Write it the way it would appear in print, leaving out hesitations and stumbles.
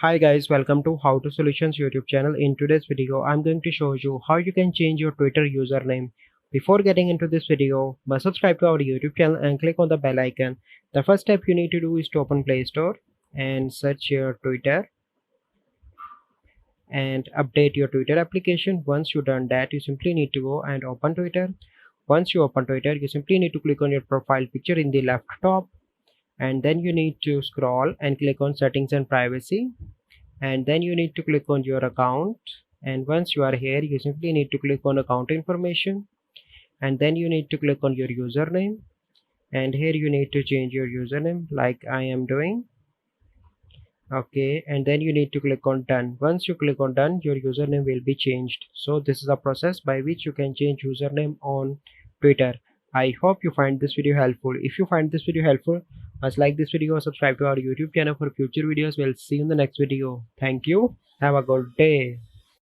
Hi guys, welcome to How to Solutions YouTube channel. In today's video, I'm going to show you how you can change your Twitter username. Before getting into this video, must subscribe to our YouTube channel and click on the bell icon. The first step you need to do is to open Play Store and search your Twitter and update your Twitter application. Once you've done that, you simply need to go and open Twitter. Once you open Twitter, you simply need to click on your profile picture in the left top, and then you need to scroll and click on settings and privacy, and then you need to click on your account. And once you are here, you simply need to click on account information, and then you need to click on your username, and here you need to change your username like I am doing. Okay, and then you need to click on done. Once you click on done, your username will be changed. So this is a process by which you can change username on Twitter. I hope you find this video helpful. If you find this video helpful, must like this video or subscribe to our YouTube channel for future videos. We'll see you in the next video. Thank you. Have a good day.